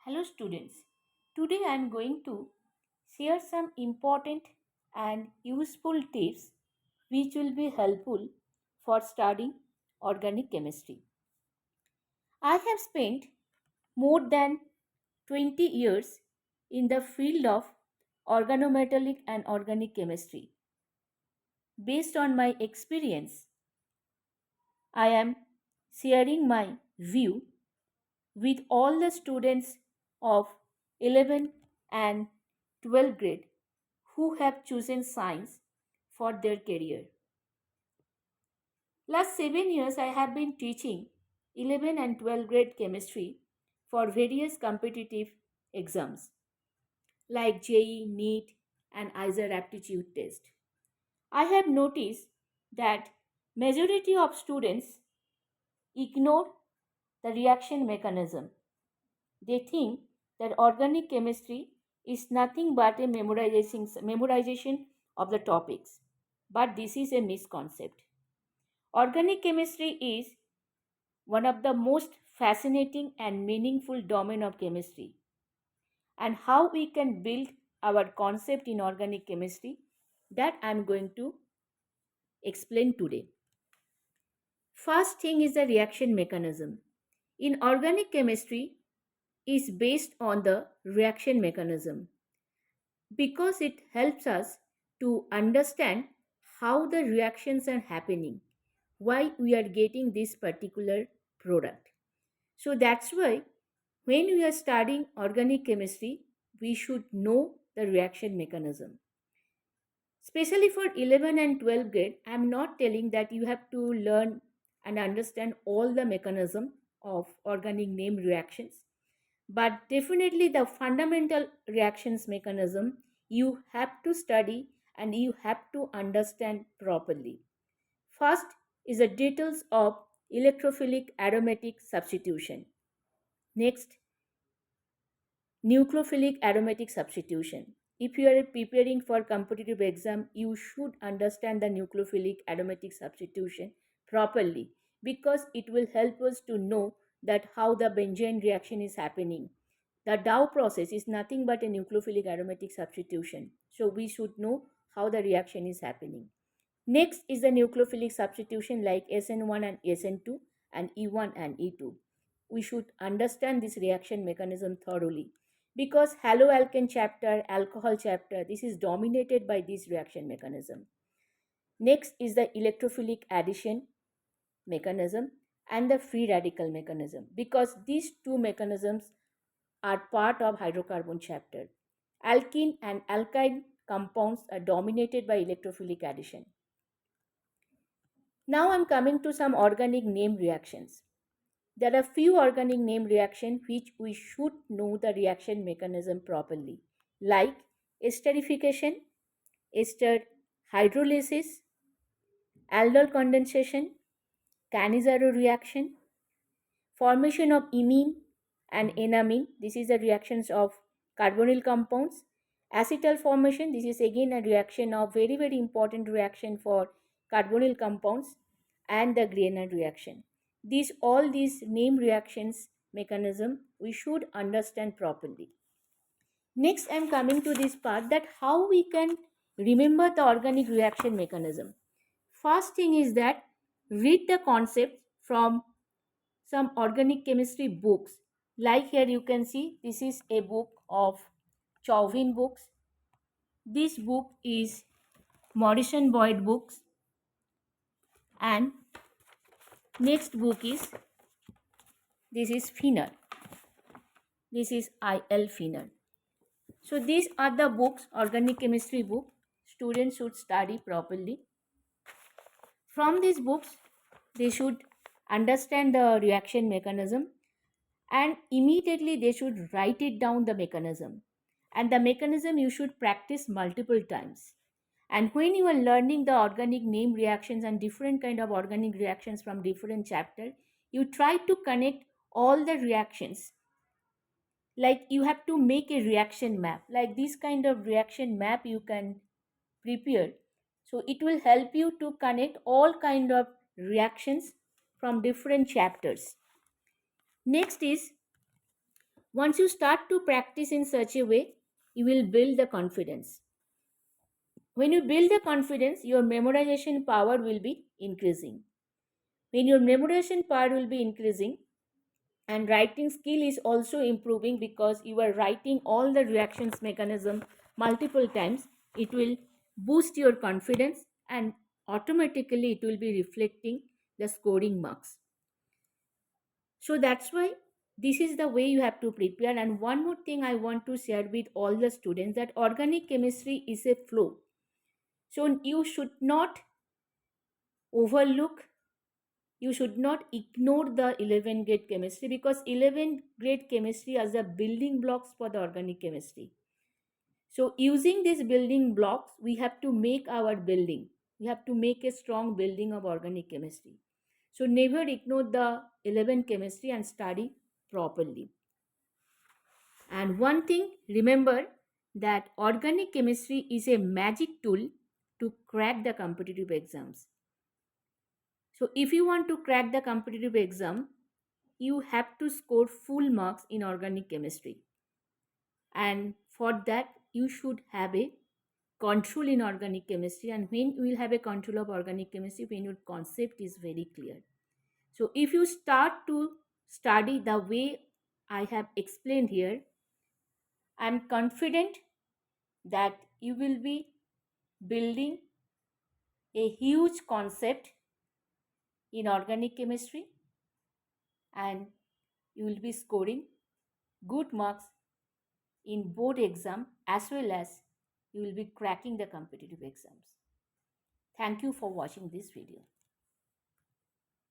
Hello students. Today I am going to share some important and useful tips which will be helpful for studying organic chemistry. I have spent more than 20 years in the field of organometallic and organic chemistry. Based on my experience, I am sharing my view with all the students of 11 and 12th grade who have chosen science for their career. Last 7 years I have been teaching 11 and 12th grade chemistry for various competitive exams like JEE, NEET and ISER aptitude test. I have noticed that majority of students ignore the reaction mechanism. They think that organic chemistry is nothing but a memorization of the topics. But this is a misconcept. Organic chemistry is one of the most fascinating and meaningful domain of chemistry. And how we can build our concept in organic chemistry, that I am going to explain today. First thing is the reaction mechanism. In organic chemistry is based on the reaction mechanism because it helps us to understand how the reactions are happening, why we are getting this particular product. So that's why when we are studying organic chemistry, we should know the reaction mechanism. Especially for 11 and 12 grade, I am not telling that you have to learn and understand all the mechanism of organic name reactions, but definitely the fundamental reactions mechanism you have to study and you have to understand properly. First is the details of electrophilic aromatic substitution. Next, nucleophilic aromatic substitution. If you are preparing for competitive exam, you should understand the nucleophilic aromatic substitution properly because it will help us to know that how the benzene reaction is happening. The Dow process is nothing but a nucleophilic aromatic substitution. So we should know how the reaction is happening. Next is the nucleophilic substitution like SN1 and SN2 and E1 and E2. We should understand this reaction mechanism thoroughly because haloalkane chapter, alcohol chapter, this is dominated by this reaction mechanism. Next is the electrophilic addition mechanism and the free radical mechanism because these two mechanisms are part of hydrocarbon chapter. Alkene and alkyne compounds are dominated by electrophilic addition. Now I'm coming to some organic name reactions. There are few organic name reactions which we should know the reaction mechanism properly, like esterification, ester hydrolysis, aldol condensation, Cannizzaro reaction, formation of imine and enamine. This is the reactions of carbonyl compounds. Acetal formation. This is again a reaction of very important reaction for carbonyl compounds and the Grignard reaction. These name reactions mechanism we should understand properly. Next, I am coming to this part that how we can remember the organic reaction mechanism. First thing is that read the concepts from some organic chemistry books. Like here you can see this is a book of Chauvin books. This book is Morrison Boyd books and next book is this is Finner. This is I.L. Finner. So these are the books, organic chemistry book. Students should study properly. From these books, they should understand the reaction mechanism and immediately they should write it down the mechanism. And the mechanism you should practice multiple times. And when you are learning the organic name reactions and different kind of organic reactions from different chapter, you try to connect all the reactions. Like you have to make a reaction map. Like this kind of reaction map you can prepare. So it will help you to connect all kind of reactions from different chapters. Next is Once you start to practice in such a way, you will build the confidence. When you build the confidence, your memorization power will be increasing. When your memorization power will be increasing, and writing skill is also improving because you are writing all the reactions mechanism multiple times, it will boost your confidence and automatically it will be reflecting the scoring marks. So that's why this is the way you have to prepare. And one more thing I want to share with all the students, that organic chemistry is a flow. So you should not overlook, you should not ignore the 11 grade chemistry, because 11 grade chemistry are the building blocks for the organic chemistry. So using these building blocks, we have to make our building. We have to make a strong building of organic chemistry. So never ignore the 11 chemistry and study properly. And one thing, remember that organic chemistry is a magic tool to crack the competitive exams. So if you want to crack the competitive exam, you have to score full marks in organic chemistry. And for that, you should have a control in organic chemistry. And when you will have a control of organic chemistry, when your concept is very clear. So if you start to study the way I have explained here, I am confident that you will be building a huge concept in organic chemistry and you will be scoring good marks in board exam as well as you will be cracking the competitive exams. Thank you for watching this video.